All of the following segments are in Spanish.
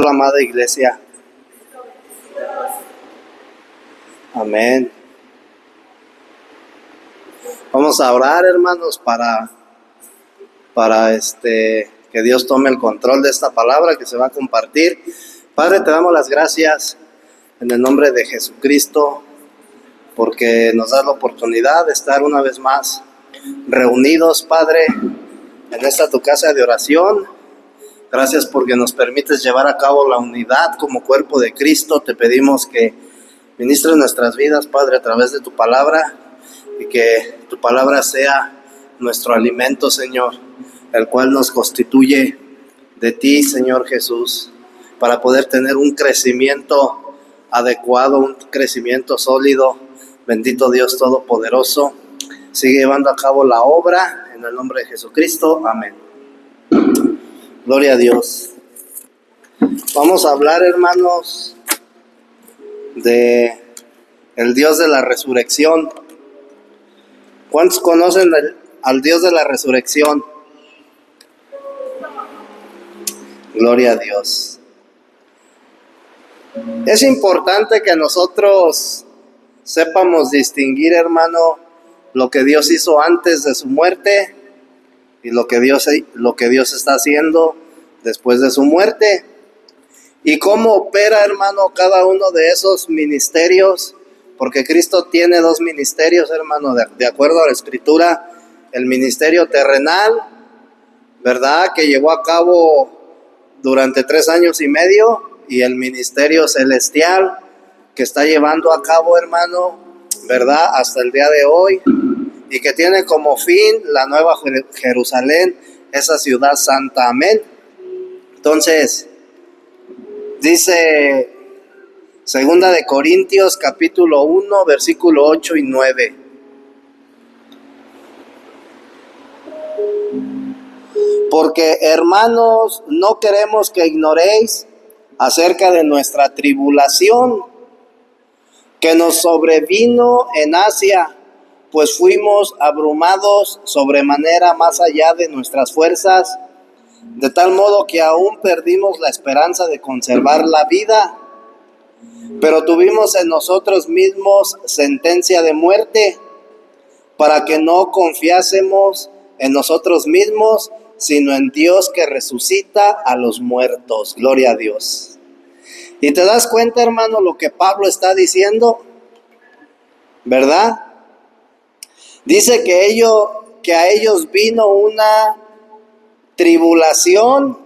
Amada iglesia. Amén. Vamos a orar, hermanos, para que Dios tome el control de esta palabra que se va a compartir. Padre, te damos las gracias en el nombre de Jesucristo, porque nos das la oportunidad de estar una vez más reunidos, Padre, en esta tu casa de oración. Gracias porque nos permites llevar a cabo la unidad como cuerpo de Cristo. Te pedimos que ministres nuestras vidas, Padre, a través de tu palabra, y que tu palabra sea nuestro alimento, Señor, el cual nos constituye de ti, Señor Jesús, para poder tener un crecimiento adecuado, un crecimiento sólido. Bendito Dios Todopoderoso, sigue llevando a cabo la obra en el nombre de Jesucristo. Amén. Gloria a Dios. Vamos a hablar, hermanos, de el Dios de la resurrección. ¿Cuántos conocen al Dios de la resurrección? Gloria a Dios. Es importante que nosotros sepamos distinguir, hermano, lo que Dios hizo antes de su muerte y lo que Dios está haciendo después de su muerte, y cómo opera, hermano, cada uno de esos ministerios, porque Cristo tiene dos ministerios, hermano, de acuerdo a la Escritura: el ministerio terrenal, ¿verdad?, que llevó a cabo durante 3 años y medio, y el ministerio celestial que está llevando a cabo, hermano, ¿verdad?, hasta el día de hoy, y que tiene como fin la nueva Jerusalén, esa ciudad santa. Amén. Entonces, dice Segunda de Corintios capítulo 1, versículo 8 y 9. Porque, hermanos, no queremos que ignoréis acerca de nuestra tribulación que nos sobrevino en Asia, pues fuimos abrumados sobremanera más allá de nuestras fuerzas, de tal modo que aún perdimos la esperanza de conservar la vida. Pero tuvimos en nosotros mismos sentencia de muerte, para que no confiásemos en nosotros mismos, sino en Dios que resucita a los muertos. Gloria a Dios. Y te das cuenta, hermano, lo que Pablo está diciendo, ¿verdad? Dice que a ellos vino una tribulación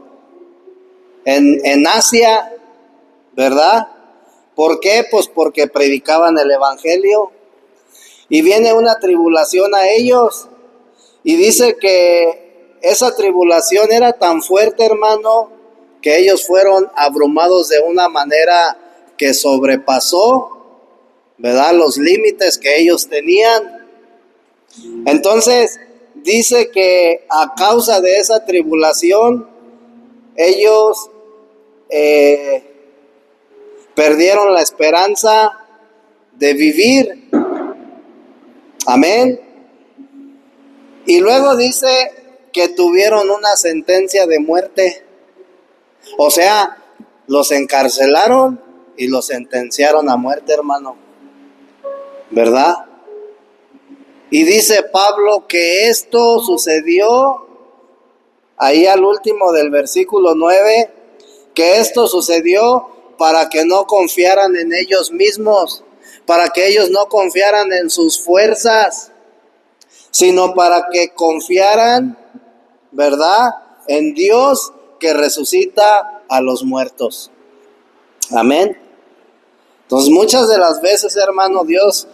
en Asia, ¿verdad? ¿Por qué? Pues porque predicaban el evangelio, y viene una tribulación a ellos, y dice que esa tribulación era tan fuerte, hermano, que ellos fueron abrumados de una manera que sobrepasó, ¿verdad?, los límites que ellos tenían. Entonces, dice que a causa de esa tribulación, ellos perdieron la esperanza de vivir. Amén. Y luego dice que tuvieron una sentencia de muerte. O sea, los encarcelaron y los sentenciaron a muerte, hermano, ¿verdad? Y dice Pablo que esto sucedió ahí al último del versículo 9, que esto sucedió para que no confiaran en ellos mismos, para que ellos no confiaran en sus fuerzas, sino para que confiaran, ¿verdad?, en Dios que resucita a los muertos. Amén. Entonces, muchas de las veces, hermano, Dios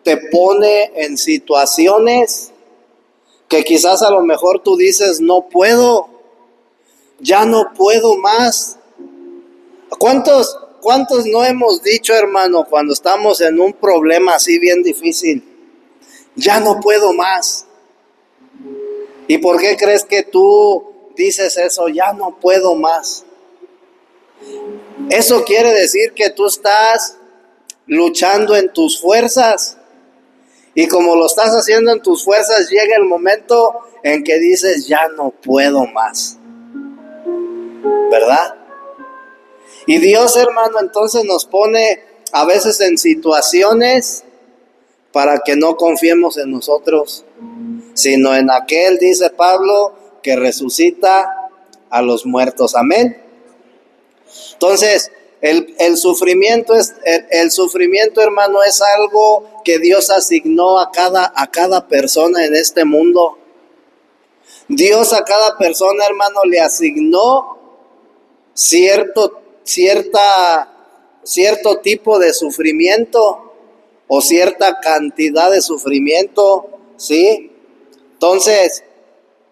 te pone en situaciones que quizás a lo mejor tú dices: no puedo, ya no puedo más. ¿Cuántos no hemos dicho, hermano, cuando estamos en un problema así bien difícil: ya no puedo más? ¿Y por qué crees que tú dices eso? Ya no puedo más. Eso quiere decir que tú estás luchando en tus fuerzas. Y como lo estás haciendo en tus fuerzas, llega el momento en que dices: ya no puedo más, ¿verdad? Y Dios, hermano, entonces nos pone a veces en situaciones para que no confiemos en nosotros, sino en aquel, dice Pablo, que resucita a los muertos. Amén. Entonces, el sufrimiento el sufrimiento, hermano, es algo que Dios asignó a cada persona en este mundo. Dios a cada persona, hermano, le asignó cierto tipo de sufrimiento o cierta cantidad de sufrimiento, ¿sí? Entonces,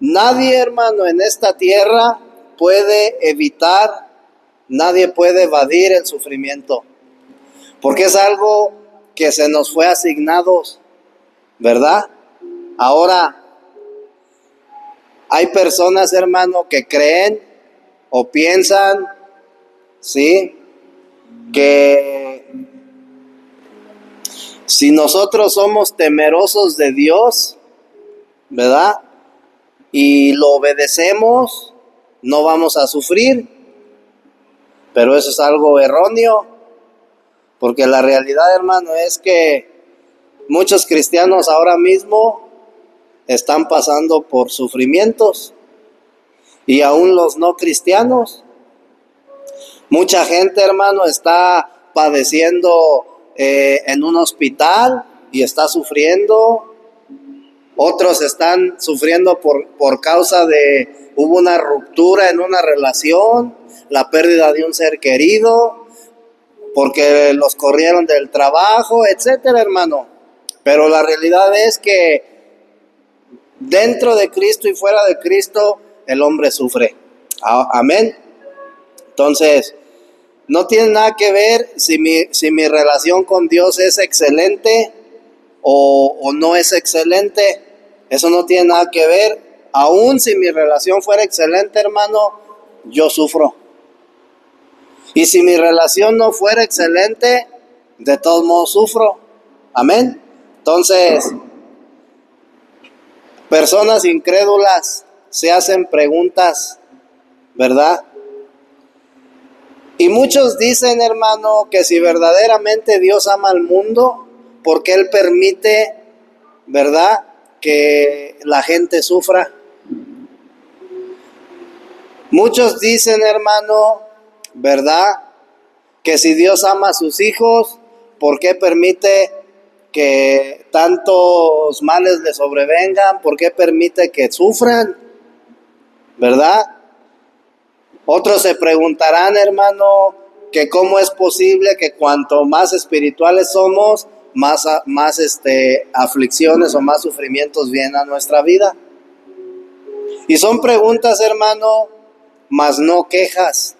nadie, hermano, en esta tierra puede evitar, nadie puede evadir el sufrimiento, porque es algo que se nos fue asignado, ¿verdad? Ahora, hay personas, hermano, que creen o piensan, ¿sí?, que si nosotros somos temerosos de Dios, ¿verdad?, y lo obedecemos, no vamos a sufrir. Pero eso es algo erróneo, porque la realidad, hermano, es que muchos cristianos ahora mismo están pasando por sufrimientos, y aún los no cristianos. Mucha gente, hermano, está padeciendo en un hospital y está sufriendo. Otros están sufriendo por causa de, hubo una ruptura en una relación, la pérdida de un ser querido, porque los corrieron del trabajo, etcétera, hermano. Pero la realidad es que dentro de Cristo y fuera de Cristo, el hombre sufre. Amén. Entonces, no tiene nada que ver si mi relación con Dios es excelente o no es excelente. Eso no tiene nada que ver. Aún si mi relación fuera excelente, hermano, yo sufro. Y si mi relación no fuera excelente, de todos modos sufro. Amén. Entonces, personas incrédulas se hacen preguntas, ¿verdad? Y muchos dicen, hermano, que si verdaderamente Dios ama al mundo, ¿por qué Él permite, verdad, que la gente sufra? Muchos dicen, hermano, ¿verdad?, que si Dios ama a sus hijos, ¿por qué permite que tantos males les sobrevengan? ¿Por qué permite que sufran? ¿Verdad? Otros se preguntarán, hermano, que cómo es posible que cuanto más espirituales somos, más aflicciones o más sufrimientos vienen a nuestra vida. Y son preguntas, hermano, mas no quejas,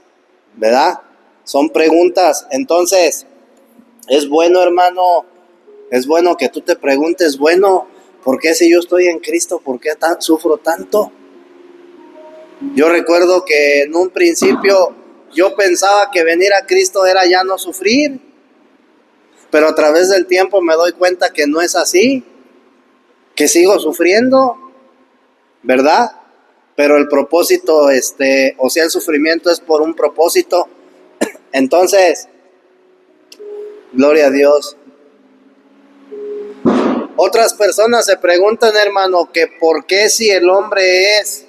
¿verdad? Son preguntas. Entonces, es bueno, hermano, es bueno que tú te preguntes, bueno, ¿por qué si yo estoy en Cristo, por qué sufro tanto? Yo recuerdo que en un principio yo pensaba que venir a Cristo era ya no sufrir, pero a través del tiempo me doy cuenta que no es así, que sigo sufriendo, ¿verdad? Pero el propósito, o sea, el sufrimiento es por un propósito. Entonces, gloria a Dios. Otras personas se preguntan, hermano, que por qué si el hombre es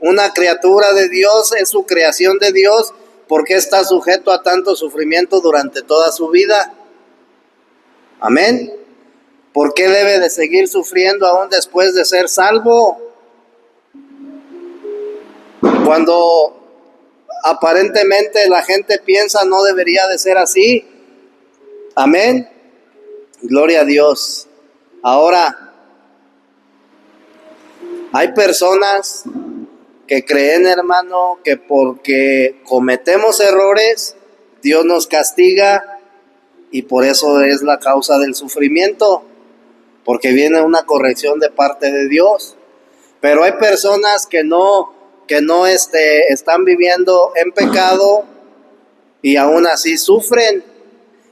una criatura de Dios, es su creación de Dios, ¿por qué está sujeto a tanto sufrimiento durante toda su vida? Amén. ¿Por qué debe de seguir sufriendo aún después de ser salvo? Cuando aparentemente la gente piensa no debería de ser así. Amén. Gloria a Dios. Ahora, hay personas que creen, hermano, que porque cometemos errores, Dios nos castiga y por eso es la causa del sufrimiento, porque viene una corrección de parte de Dios. Pero hay personas que no están viviendo en pecado y aún así sufren.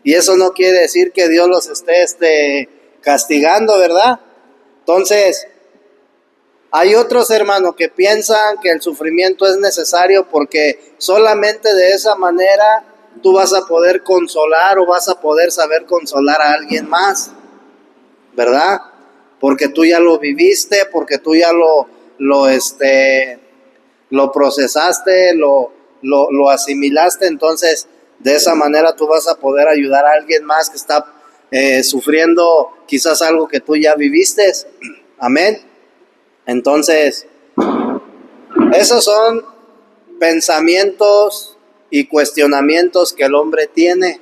Y eso no quiere decir que Dios los esté castigando, ¿verdad? Entonces, hay otros, hermanos, que piensan que el sufrimiento es necesario porque solamente de esa manera tú vas a poder consolar o vas a poder saber consolar a alguien más, ¿verdad? Porque tú ya lo viviste, porque tú ya lo procesaste, lo asimilaste. Entonces de esa manera tú vas a poder ayudar a alguien más que está sufriendo quizás algo que tú ya viviste. Amén. Entonces, esos son pensamientos y cuestionamientos que el hombre tiene.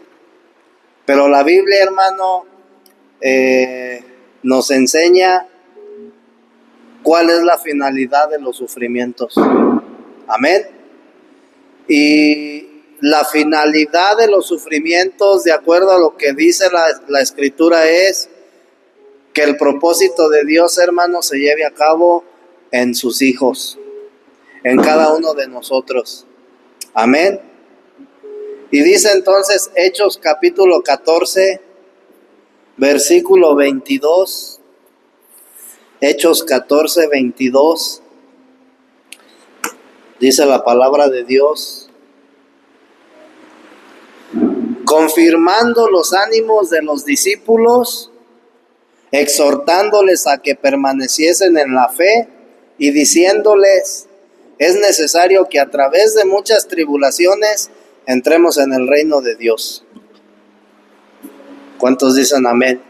Pero la Biblia, hermano, nos enseña cuál es la finalidad de los sufrimientos. Amén. Y la finalidad de los sufrimientos, de acuerdo a lo que dice la Escritura, es que el propósito de Dios, hermano, se lleve a cabo en sus hijos, en cada uno de nosotros. Amén. Y dice entonces Hechos capítulo 14, versículo 22. Hechos 14, 22. Dice la palabra de Dios: confirmando los ánimos de los discípulos, exhortándoles a que permaneciesen en la fe y diciéndoles: es necesario que a través de muchas tribulaciones entremos en el reino de Dios. ¿Cuántos dicen amén?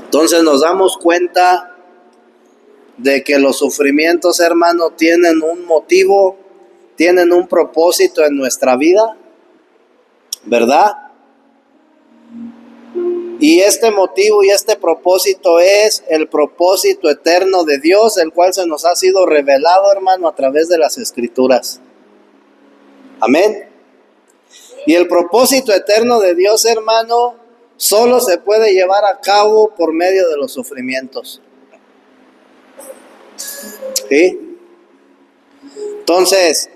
Entonces nos damos cuenta de que los sufrimientos, hermano, tienen un motivo, tienen un propósito en nuestra vida, ¿verdad? Y este motivo y este propósito es el propósito eterno de Dios, el cual se nos ha sido revelado, hermano, a través de las Escrituras. Amén. Y el propósito eterno de Dios, hermano, solo se puede llevar a cabo por medio de los sufrimientos. ¿Sí? Entonces,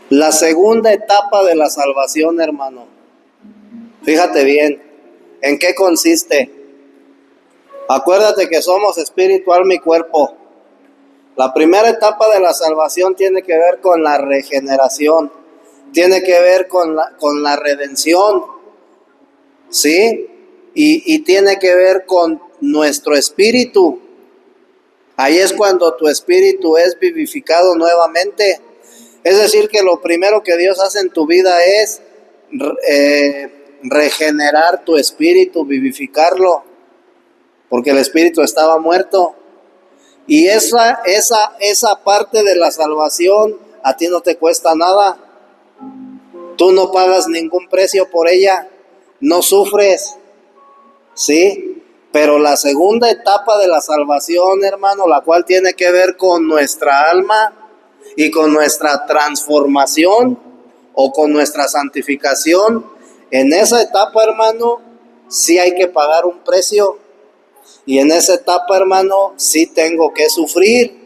la segunda etapa de la salvación, hermano, fíjate bien, ¿en qué consiste? Acuérdate que somos espíritu, alma y cuerpo. La primera etapa de la salvación tiene que ver con la regeneración, tiene que ver con la redención, ¿sí? Y tiene que ver con nuestro espíritu. Ahí es cuando tu espíritu es vivificado nuevamente. Es decir, que lo primero que Dios hace en tu vida es regenerar tu espíritu, vivificarlo, porque el espíritu estaba muerto. Y esa parte de la salvación a ti no te cuesta nada. Tú no pagas ningún precio por ella, no sufres, ¿sí? Pero la segunda etapa de la salvación, hermano, la cual tiene que ver con nuestra alma y con nuestra transformación o con nuestra santificación, en esa etapa, hermano, sí hay que pagar un precio. Y en esa etapa, hermano, sí tengo que sufrir.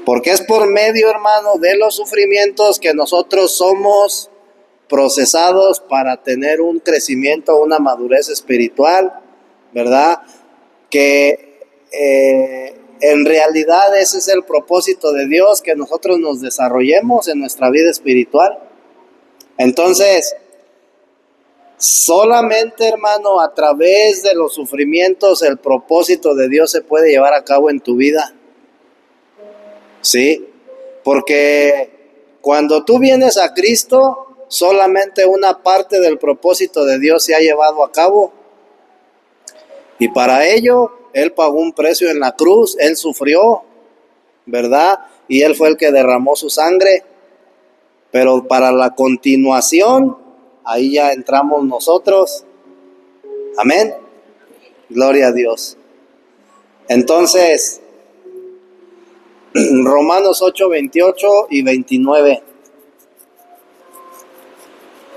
Porque es por medio, hermano, de los sufrimientos que nosotros somos procesados para tener un crecimiento, una madurez espiritual, ¿verdad? Que en realidad ese es el propósito de Dios, que nosotros nos desarrollemos en nuestra vida espiritual. Entonces, solamente, hermano, a través de los sufrimientos el propósito de Dios se puede llevar a cabo en tu vida. Sí, porque cuando tú vienes a Cristo, solamente una parte del propósito de Dios se ha llevado a cabo. Y para ello, Él pagó un precio en la cruz, Él sufrió, ¿verdad? Y Él fue el que derramó su sangre. Pero para la continuación, ahí ya entramos nosotros. Amén. Gloria a Dios. Entonces, Romanos 8, 28 y 29.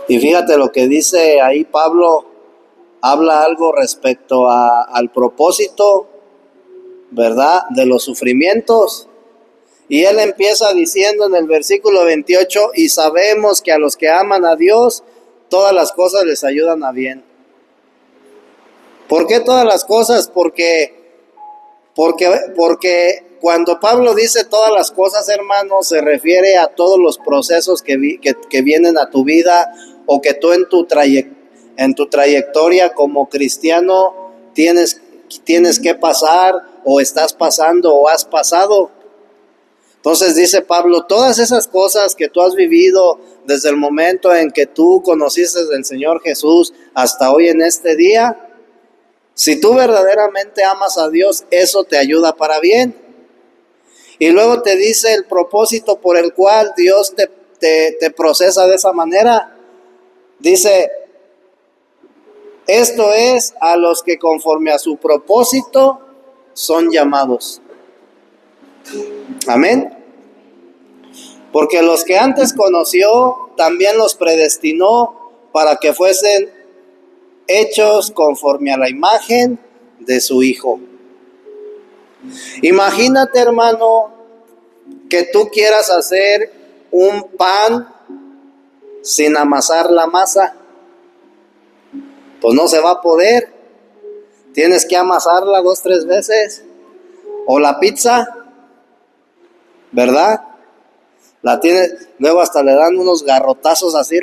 Y fíjate lo que dice ahí Pablo, habla algo respecto al propósito, ¿verdad?, de los sufrimientos. Y él empieza diciendo en el versículo 28, y sabemos que a los que aman a Dios, todas las cosas les ayudan a bien. ¿Por qué todas las cosas? Porque cuando Pablo dice todas las cosas, hermano, se refiere a todos los procesos que vienen a tu vida, o que tú en tu trayectoria como cristiano tienes que pasar, o estás pasando, o has pasado. Entonces dice Pablo, todas esas cosas que tú has vivido desde el momento en que tú conociste del Señor Jesús hasta hoy en este día, si tú verdaderamente amas a Dios, eso te ayuda para bien. Y luego te dice el propósito por el cual Dios te procesa de esa manera. Dice, esto es a los que conforme a su propósito son llamados. Amén. Porque los que antes conoció, también los predestinó para que fuesen hechos conforme a la imagen de su Hijo. Imagínate, hermano, que tú quieras hacer un pan sin amasar la masa. Pues no se va a poder. Tienes que amasarla 2-3 veces. O la pizza, ¿verdad? La tienes, luego hasta le dan unos garrotazos así,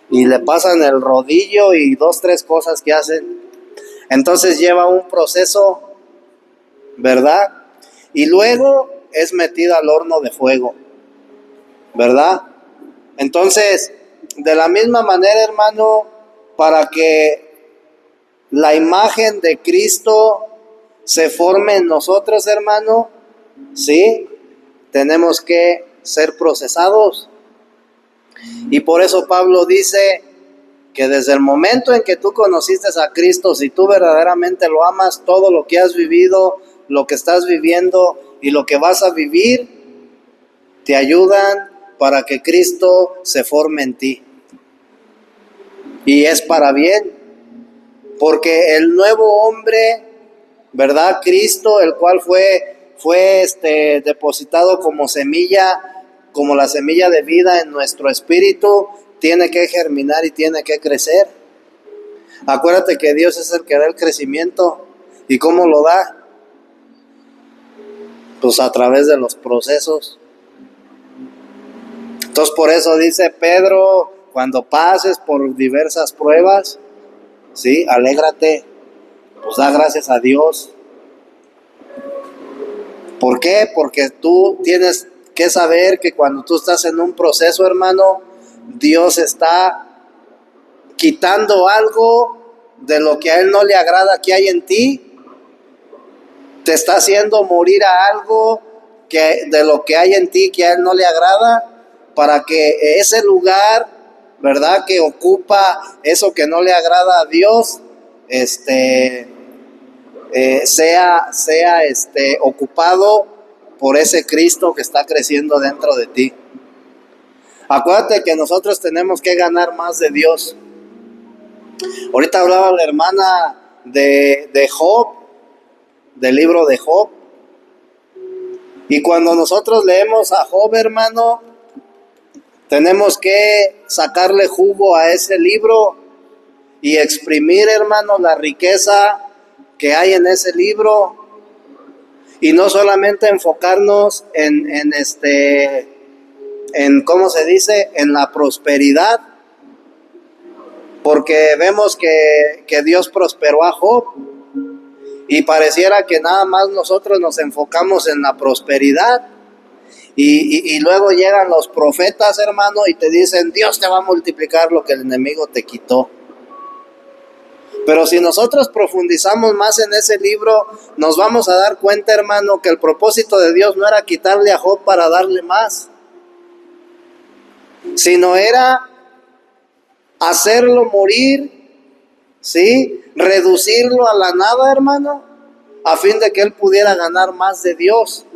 y le pasan el rodillo y 2-3 cosas que hacen. Entonces lleva un proceso, ¿verdad? Y luego es metida al horno de fuego, ¿verdad? Entonces, de la misma manera, hermano, para que la imagen de Cristo se forme en nosotros, hermano, ¿sí? Tenemos que ser procesados. Y por eso Pablo dice que desde el momento en que tú conociste a Cristo, si tú verdaderamente lo amas, todo lo que has vivido, lo que estás viviendo y lo que vas a vivir, te ayudan para que Cristo se forme en ti. Y es para bien, porque el nuevo hombre, ¿verdad? Cristo, el cual fue depositado como semilla, como la semilla de vida en nuestro espíritu, tiene que germinar y tiene que crecer. Acuérdate que Dios es el que da el crecimiento. ¿Y cómo lo da? Pues a través de los procesos. Entonces por eso dice Pedro, cuando pases por diversas pruebas, ¿sí? Alégrate, pues da gracias a Dios. ¿Por qué? Porque tú tienes que saber que cuando tú estás en un proceso, hermano, Dios está quitando algo de lo que a Él no le agrada que hay en ti. Te está haciendo morir a algo de lo que hay en ti que a Él no le agrada, para que ese lugar, ¿verdad?, que ocupa eso que no le agrada a Dios, sea ocupado por ese Cristo que está creciendo dentro de ti. Acuérdate que nosotros tenemos que ganar más de Dios. Ahorita hablaba la hermana de Job, del libro de Job. Y cuando nosotros leemos a Job, hermano, tenemos que sacarle jugo a ese libro y exprimir, hermano, la riqueza que hay en ese libro, y no solamente enfocarnos en ¿cómo se dice?, en la prosperidad, porque vemos que Dios prosperó a Job, y pareciera que nada más nosotros nos enfocamos en la prosperidad, y luego llegan los profetas, hermano, y te dicen, Dios te va a multiplicar lo que el enemigo te quitó. Pero si nosotros profundizamos más en ese libro, nos vamos a dar cuenta, hermano, que el propósito de Dios no era quitarle a Job para darle más, sino era hacerlo morir, ¿sí? Reducirlo a la nada, hermano, a fin de que él pudiera ganar más de Dios,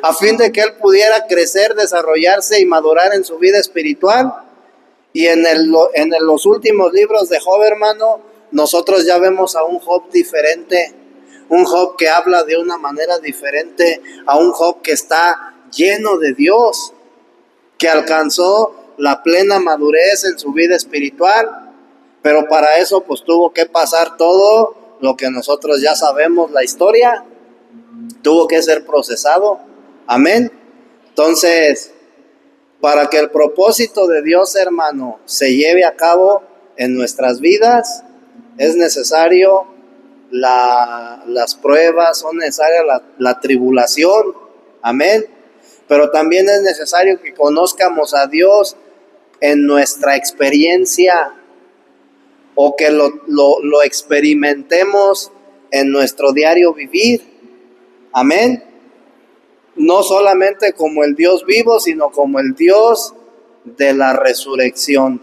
a fin de que él pudiera crecer, desarrollarse y madurar en su vida espiritual. Y en los últimos libros de Job, hermano, nosotros ya vemos a un Job diferente, un Job que habla de una manera diferente, a un Job que está lleno de Dios, que alcanzó la plena madurez en su vida espiritual, pero para eso pues tuvo que pasar todo lo que nosotros ya sabemos la historia. tuvo que ser procesado. Amén. Entonces, para que el propósito de Dios, hermano, se lleve a cabo en nuestras vidas, es necesario las pruebas, son necesarias la tribulación. Amén. Pero también es necesario que conozcamos a Dios en nuestra experiencia, o que lo experimentemos en nuestro diario vivir. Amén. No solamente como el Dios vivo, sino como el Dios de la resurrección.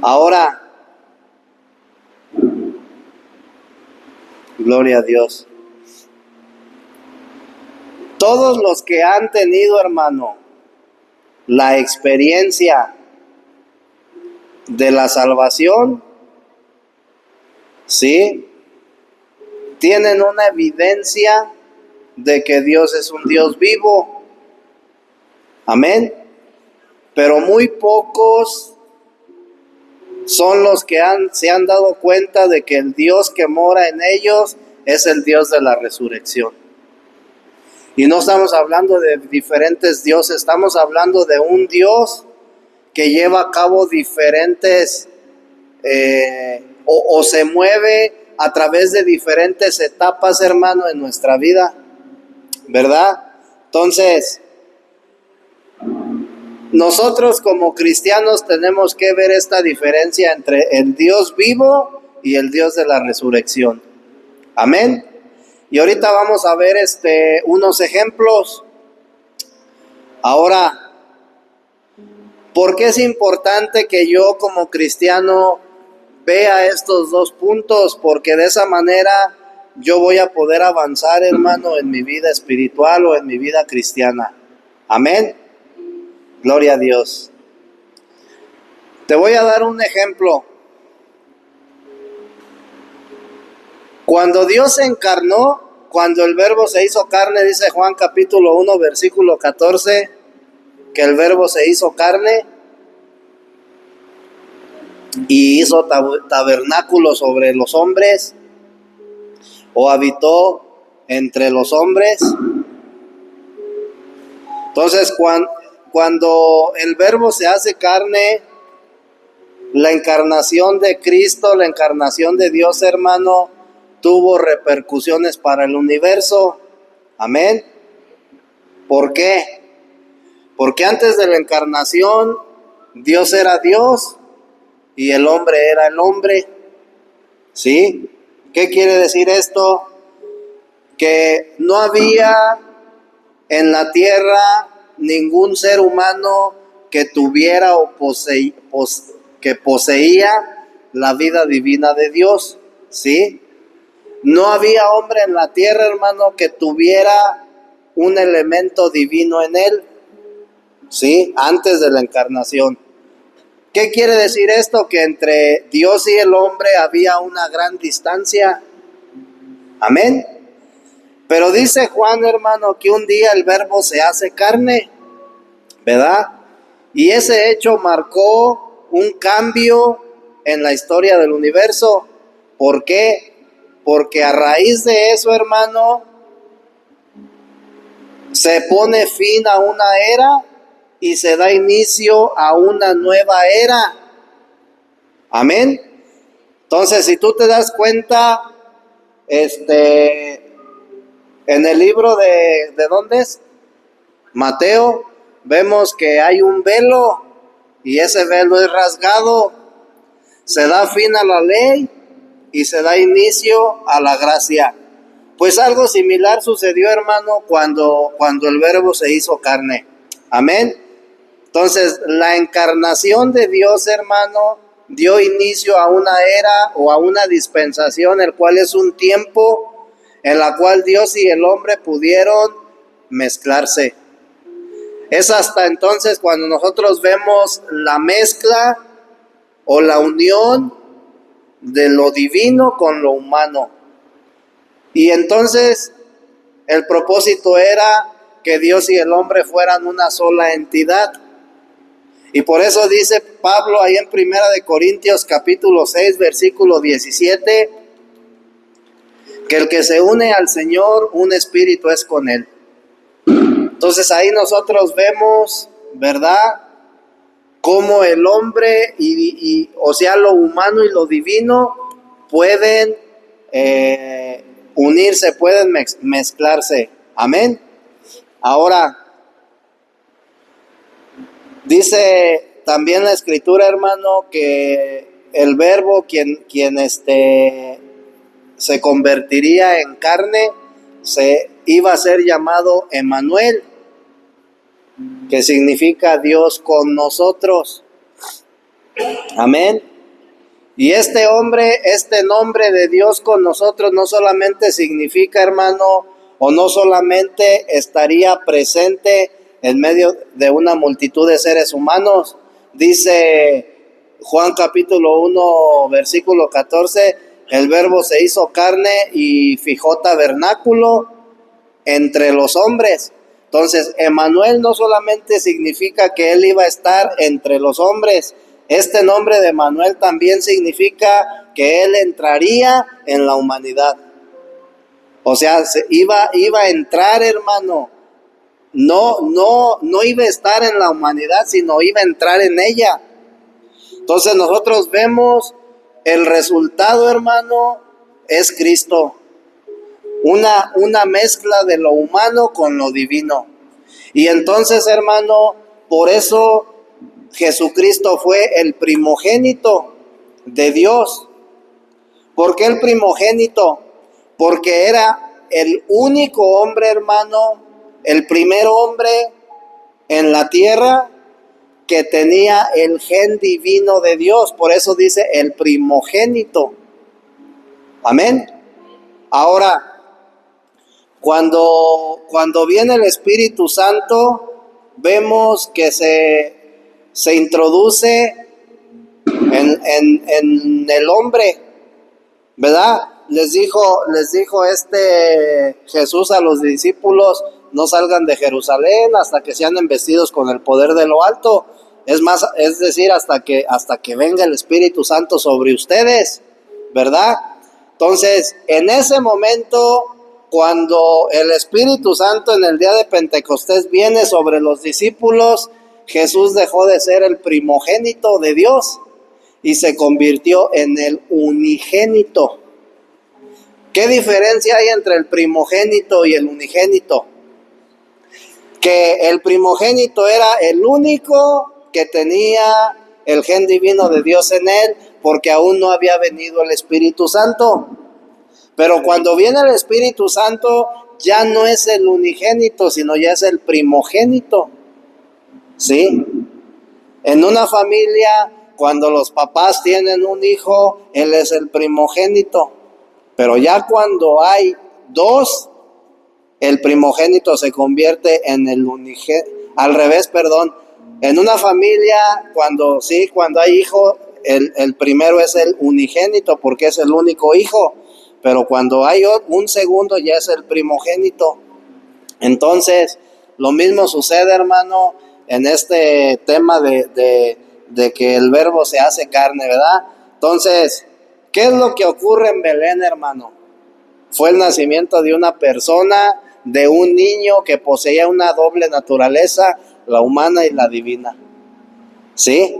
Ahora, gloria a Dios. Todos los que han tenido, hermano, la experiencia de la salvación, ¿sí?, tienen una evidencia de que Dios es un Dios vivo. Amén. Pero muy pocos son los que se han dado cuenta de que el Dios que mora en ellos es el Dios de la resurrección. Y no estamos hablando de diferentes dioses, estamos hablando de un Dios que lleva a cabo diferentes, o se mueve a través de diferentes etapas, hermano, en nuestra vida, ¿verdad? Entonces, nosotros como cristianos tenemos que ver esta diferencia entre el Dios vivo y el Dios de la resurrección. Amén. Y ahorita vamos a ver unos ejemplos. Ahora, ¿por qué es importante que yo como cristiano vea estos dos puntos? Porque de esa manera yo voy a poder avanzar, hermano, en mi vida espiritual o en mi vida cristiana. Amén. Gloria a Dios. Te voy a dar un ejemplo. Cuando Dios se encarnó, cuando el Verbo se hizo carne, dice Juan capítulo 1, versículo 14, que el Verbo se hizo carne y hizo tabernáculo sobre los hombres, o habitó entre los hombres. Entonces, cuando el Verbo se hace carne, la encarnación de Cristo, la encarnación de Dios, hermano, tuvo repercusiones para el universo. Amén. ¿Por qué? Porque antes de la encarnación, Dios era Dios y el hombre era el hombre. ¿Sí? ¿Qué quiere decir esto? Que no había en la tierra ningún ser humano que tuviera o que poseía la vida divina de Dios. ¿Sí? No había hombre en la tierra, hermano, que tuviera un elemento divino en él. ¿Sí? Antes de la encarnación. ¿Qué quiere decir esto? Que entre Dios y el hombre había una gran distancia. Amén. Pero dice Juan, hermano, que un día el Verbo se hace carne, ¿verdad? Y ese hecho marcó un cambio en la historia del universo. ¿Por qué? Porque a raíz de eso, hermano, se pone fin a una era y se da inicio a una nueva era. Amén. Entonces, si tú te das cuenta, en el libro ¿de dónde es? Mateo, vemos que hay un velo y ese velo es rasgado. Se da fin a la ley y se da inicio a la gracia. Pues algo similar sucedió, hermano, cuando el Verbo se hizo carne. Amén. Entonces, la encarnación de Dios, hermano, dio inicio a una era o a una dispensación, el cual es un tiempo en la cual Dios y el hombre pudieron mezclarse. Es hasta entonces cuando nosotros vemos la mezcla o la unión de lo divino con lo humano. Y entonces el propósito era que Dios y el hombre fueran una sola entidad. Y por eso dice Pablo ahí en 1 Corintios capítulo 6, versículo 17, que el que se une al Señor, un espíritu es con Él. Entonces ahí nosotros vemos, ¿verdad?, cómo el hombre o sea, lo humano y lo divino pueden unirse, pueden mezclarse. Amén. Ahora, dice también la Escritura, hermano, que el Verbo, quien se convertiría en carne, se iba a ser llamado Emmanuel, que significa Dios con nosotros. Amén. Y este nombre de Dios con nosotros no solamente significa, hermano, o no solamente estaría presente en medio de una multitud de seres humanos. Dice Juan capítulo 1, versículo 14, el Verbo se hizo carne y fijó tabernáculo entre los hombres. Entonces, Emmanuel no solamente significa que Él iba a estar entre los hombres, este nombre de Emmanuel también significa que Él entraría en la humanidad. O sea, iba a entrar, hermano. No iba a estar en la humanidad, sino iba a entrar en ella. Entonces nosotros vemos el resultado, hermano, es Cristo. Una mezcla de lo humano con lo divino. Y entonces, hermano, por eso Jesucristo fue el primogénito de Dios. ¿Por qué el primogénito? Porque era el único hombre, hermano, el primer hombre en la tierra que tenía el gen divino de Dios. Por eso dice el primogénito. Amén. Ahora, cuando viene el Espíritu Santo, vemos que se introduce en el hombre, ¿verdad? Les dijo Jesús a los discípulos: no salgan de Jerusalén hasta que sean embestidos con el poder de lo alto. Es decir, hasta que venga el Espíritu Santo sobre ustedes, ¿verdad? Entonces, en ese momento, cuando el Espíritu Santo en el día de Pentecostés viene sobre los discípulos, Jesús dejó de ser el primogénito de Dios y se convirtió en el unigénito. ¿Qué diferencia hay entre el primogénito y el unigénito? Que el primogénito era el único que tenía el gen divino de Dios en él, porque aún no había venido el Espíritu Santo. Pero cuando viene el Espíritu Santo, ya no es el unigénito, sino ya es el primogénito. ¿Sí? En una familia, cuando los papás tienen un hijo, él es el primogénito. Pero ya cuando hay dos, el primogénito se convierte en el unigénito. Al revés, perdón. En una familia, cuando hay hijo, el primero es el unigénito porque es el único hijo. Pero cuando hay un segundo, ya es el primogénito. Entonces, lo mismo sucede, hermano, en este tema de que el Verbo se hace carne, ¿verdad? Entonces, ¿qué es lo que ocurre en Belén, hermano? Fue el nacimiento de una persona, de un niño que poseía una doble naturaleza, la humana y la divina. ¿Sí?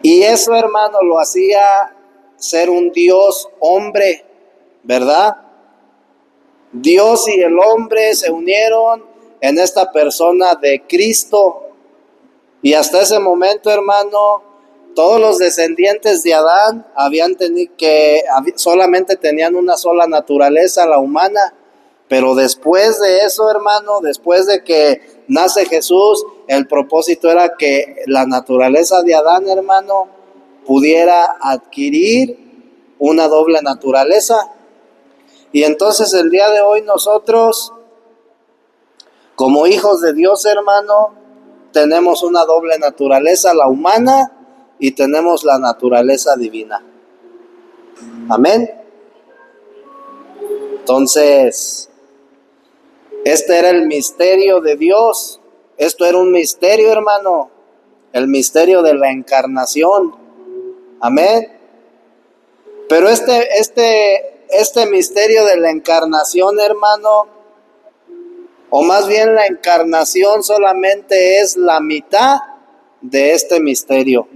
Y eso, hermano, lo hacía ser un Dios hombre, ¿verdad? Dios y el hombre se unieron en esta persona de Cristo. Y hasta ese momento, hermano, todos los descendientes de Adán solamente tenían una sola naturaleza, la humana. Pero después de eso, hermano, después de que nace Jesús, el propósito era que la naturaleza de Adán, hermano, pudiera adquirir una doble naturaleza. Y entonces el día de hoy nosotros, como hijos de Dios, hermano, tenemos una doble naturaleza, la humana, y tenemos la naturaleza divina. Amén. Entonces, este era el misterio de Dios. Esto era un misterio, hermano, el misterio de la encarnación. Amén. Pero este este misterio de la encarnación, hermano, o más bien la encarnación solamente es la mitad de este misterio.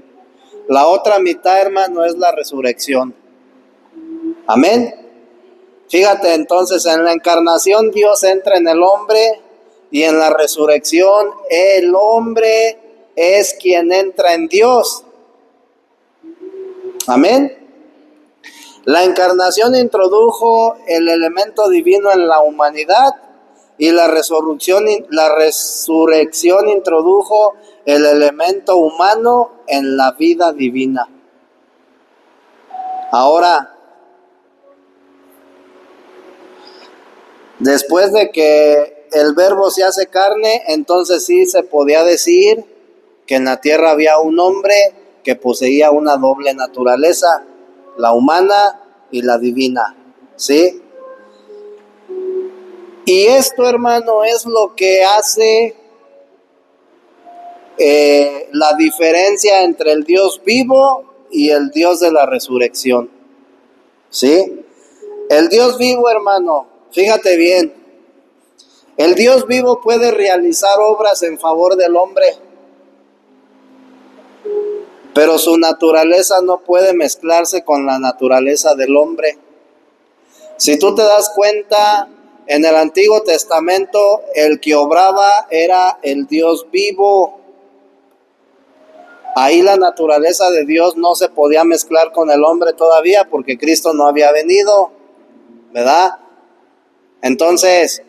La otra mitad, hermano, es la resurrección. Amén. Fíjate, entonces, en la encarnación Dios entra en el hombre y en la resurrección el hombre es quien entra en Dios. Amén. La encarnación introdujo el elemento divino en la humanidad y la resurrección introdujo el elemento humano en la vida divina. Ahora, después de que el Verbo se hace carne, entonces sí se podía decir que en la tierra había un hombre que poseía una doble naturaleza, la humana y la divina, ¿sí? Y esto, hermano, es lo que hace la diferencia entre el Dios vivo y el Dios de la resurrección, ¿sí? El Dios vivo, hermano, fíjate bien, el Dios vivo puede realizar obras en favor del hombre, pero su naturaleza no puede mezclarse con la naturaleza del hombre. Si tú te das cuenta, en el Antiguo Testamento el que obraba era el Dios vivo. Ahí la naturaleza de Dios no se podía mezclar con el hombre todavía porque Cristo no había venido, ¿verdad? Entonces,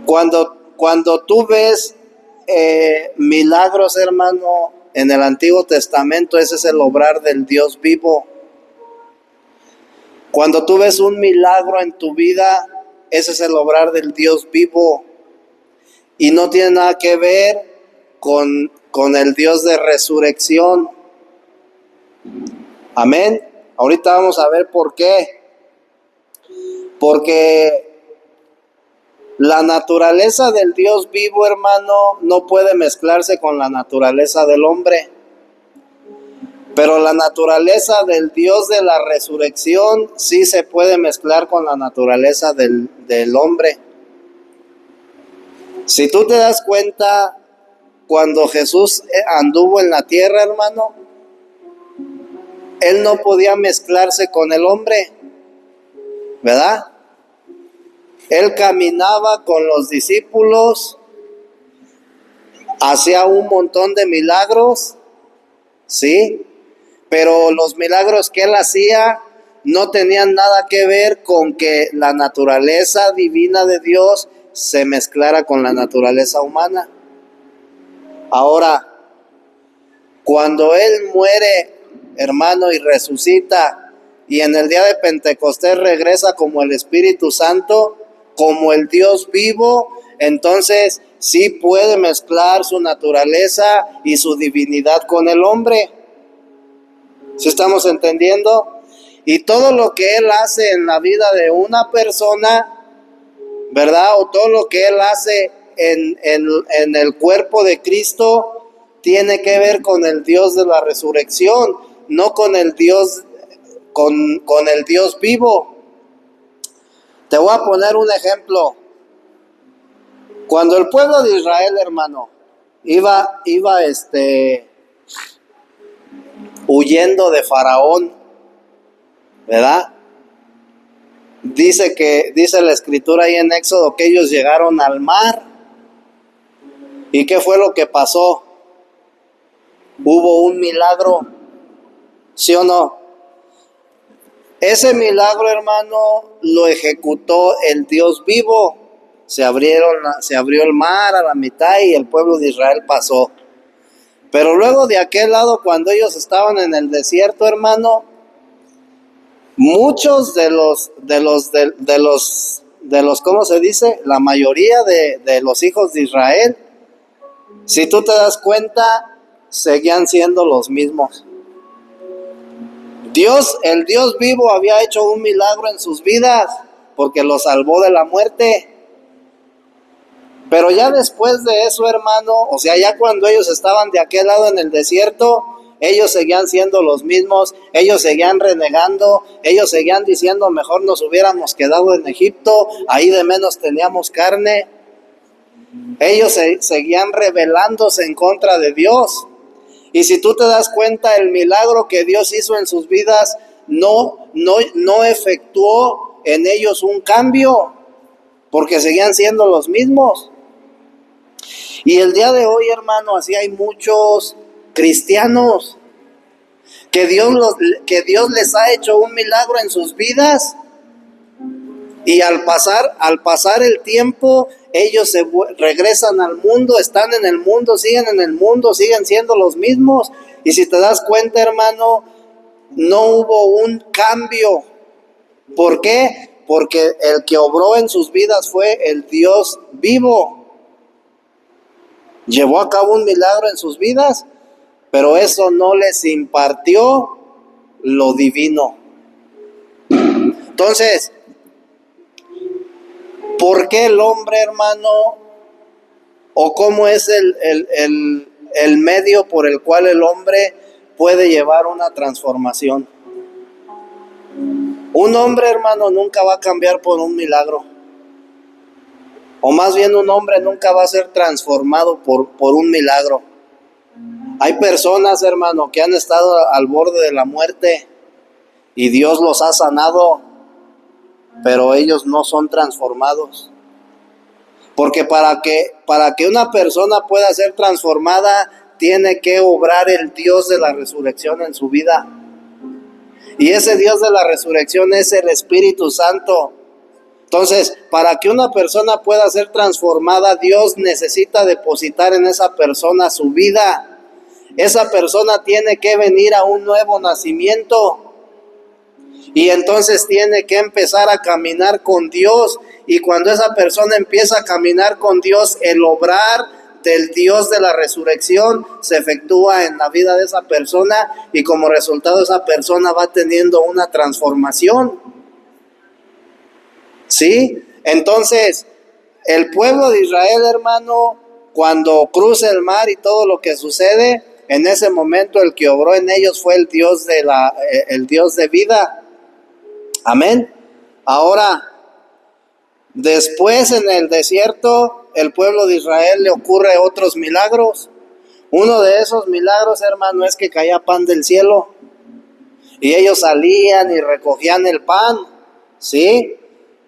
cuando tú ves milagros, hermano, en el Antiguo Testamento, ese es el obrar del Dios vivo. Cuando tú ves un milagro en tu vida, ese es el obrar del Dios vivo. Y no tiene nada que ver con el Dios de resurrección. Amén. Ahorita vamos a ver por qué. Porque la naturaleza del Dios vivo, hermano, no puede mezclarse con la naturaleza del hombre. Pero la naturaleza del Dios de la resurrección sí se puede mezclar con la naturaleza del hombre. Si tú te das cuenta, cuando Jesús anduvo en la tierra, hermano, Él no podía mezclarse con el hombre, ¿verdad? Él caminaba con los discípulos, hacía un montón de milagros, ¿sí? Pero los milagros que Él hacía no tenían nada que ver con que la naturaleza divina de Dios se mezclara con la naturaleza humana. Ahora, cuando Él muere, hermano, y resucita, y en el día de Pentecostés regresa como el Espíritu Santo, como el Dios vivo, entonces sí puede mezclar su naturaleza y su divinidad con el hombre. ¿Sí estamos entendiendo? Y todo lo que Él hace en la vida de una persona, ¿verdad? O todo lo que Él hace en el cuerpo de Cristo, tiene que ver con el Dios de la resurrección, no con el Dios, con el Dios vivo. Te voy a poner un ejemplo. Cuando el pueblo de Israel, hermano, iba huyendo de Faraón, ¿verdad? Dice la escritura ahí en Éxodo que ellos llegaron al mar. ¿Y qué fue lo que pasó? Hubo un milagro, ¿sí o no? Ese milagro, hermano, lo ejecutó el Dios vivo. Se abrió el mar a la mitad y el pueblo de Israel pasó. Pero luego de aquel lado, cuando ellos estaban en el desierto, hermano, muchos de los, ¿cómo se dice? La mayoría de los hijos de Israel, si tú te das cuenta, seguían siendo los mismos. El Dios vivo había hecho un milagro en sus vidas porque los salvó de la muerte. Pero ya después de eso, hermano, o sea, ya cuando ellos estaban de aquel lado en el desierto, ellos seguían siendo los mismos, ellos seguían renegando, ellos seguían diciendo mejor nos hubiéramos quedado en Egipto, ahí de menos teníamos carne. Ellos seguían rebelándose en contra de Dios. Y si tú te das cuenta, el milagro que Dios hizo en sus vidas no efectuó en ellos un cambio, porque seguían siendo los mismos. Y el día de hoy, hermano, así hay muchos cristianos que Dios les ha hecho un milagro en sus vidas, y al pasar el tiempo, ellos regresan al mundo, están en el mundo, siguen siendo los mismos. Y si te das cuenta, hermano, no hubo un cambio. ¿Por qué? Porque el que obró en sus vidas fue el Dios vivo. Llevó a cabo un milagro en sus vidas, pero eso no les impartió lo divino. Entonces, ¿por qué el hombre, hermano, o cómo es el medio por el cual el hombre puede llevar una transformación? Un hombre, hermano, nunca va a cambiar por un milagro. O más bien, un hombre nunca va a ser transformado por un milagro. Hay personas, hermano, que han estado al borde de la muerte y Dios los ha sanado, pero ellos no son transformados. Porque para que una persona pueda ser transformada, tiene que obrar el Dios de la resurrección en su vida. Y ese Dios de la resurrección es el Espíritu Santo. Entonces, para que una persona pueda ser transformada, Dios necesita depositar en esa persona su vida. Esa persona tiene que venir a un nuevo nacimiento. Y entonces tiene que empezar a caminar con Dios. Y cuando esa persona empieza a caminar con Dios, el obrar del Dios de la resurrección se efectúa en la vida de esa persona. Y como resultado, esa persona va teniendo una transformación. ¿Sí? Entonces, el pueblo de Israel, hermano, cuando cruza el mar y todo lo que sucede, en ese momento el que obró en ellos fue el Dios de vida. Amén. Ahora, después en el desierto, el pueblo de Israel le ocurre otros milagros. Uno de esos milagros, hermano, es que caía pan del cielo. Y ellos salían y recogían el pan, ¿sí?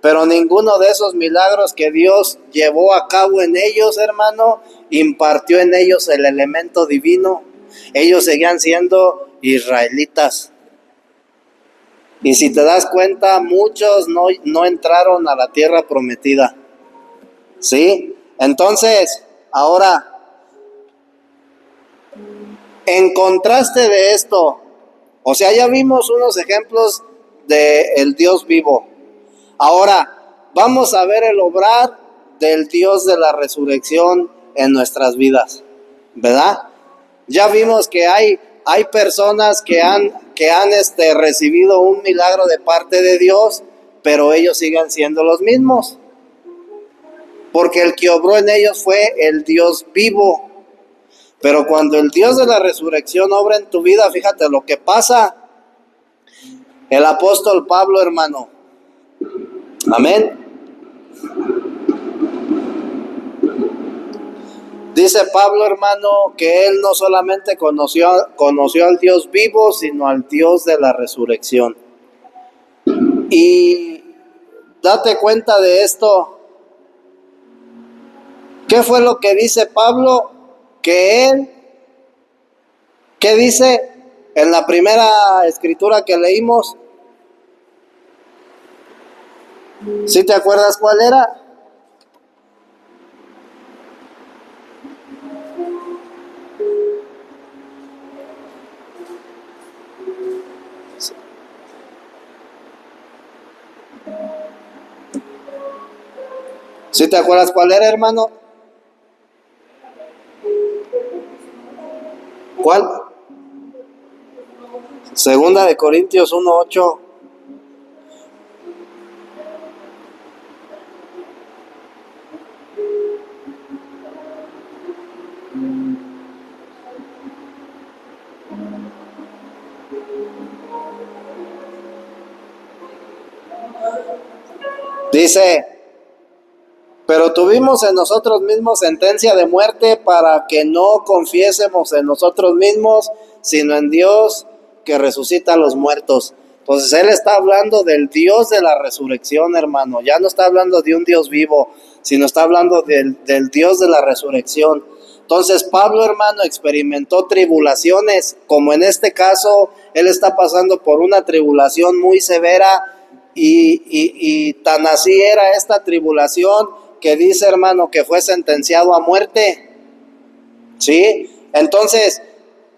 Pero ninguno de esos milagros que Dios llevó a cabo en ellos, hermano, impartió en ellos el elemento divino. Ellos seguían siendo israelitas. Y si te das cuenta, muchos no entraron a la tierra prometida. ¿Sí? Entonces, ahora, en contraste de esto, o sea, ya vimos unos ejemplos del Dios vivo. Ahora, vamos a ver el obrar del Dios de la resurrección en nuestras vidas, ¿verdad? Ya vimos que hay personas que han recibido un milagro de parte de Dios, pero ellos siguen siendo los mismos, porque el que obró en ellos fue el Dios vivo. Pero cuando el Dios de la resurrección obra en tu vida, fíjate lo que pasa. El apóstol Pablo, hermano, amén, dice Pablo, hermano, que él no solamente conoció al Dios vivo, sino al Dios de la resurrección. Y date cuenta de esto. ¿Qué fue lo que dice Pablo? ¿Qué dice en la primera escritura que leímos? ¿Sí te acuerdas cuál era? ¿Sí te acuerdas cuál era, hermano? ¿Cuál? Segunda de Corintios 1:8. Dice, pero tuvimos en nosotros mismos sentencia de muerte para que no confiésemos en nosotros mismos, sino en Dios que resucita a los muertos. Entonces él está hablando del Dios de la resurrección, hermano. Ya no está hablando de un Dios vivo, sino está hablando del Dios de la resurrección. Entonces Pablo, hermano, experimentó tribulaciones, como en este caso él está pasando por una tribulación muy severa, y tan así era esta tribulación que dice, hermano, que fue sentenciado a muerte. ¿Sí? Entonces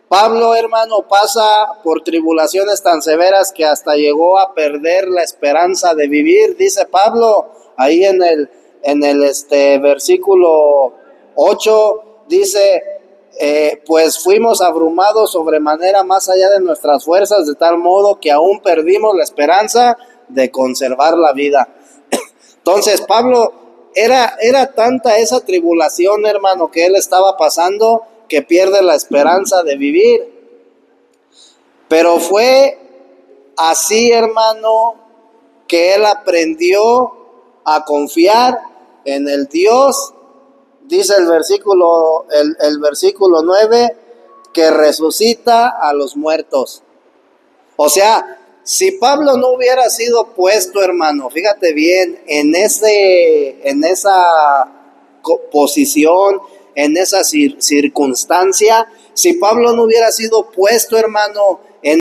Pablo, hermano, pasa por tribulaciones tan severas que hasta llegó a perder la esperanza de vivir. Dice Pablo ahí en el versículo 8, dice, pues fuimos abrumados sobremanera más allá de nuestras fuerzas, de tal modo que aún perdimos la esperanza de conservar la vida. Entonces Pablo, era tanta esa tribulación, hermano, que él estaba pasando, que pierde la esperanza de vivir. Pero fue así, hermano, que él aprendió a confiar en el Dios, dice el versículo 9, que resucita a los muertos. O sea, si Pablo no hubiera sido puesto, hermano, fíjate bien, en esa posición, en esa circunstancia, si Pablo no hubiera sido puesto, hermano, en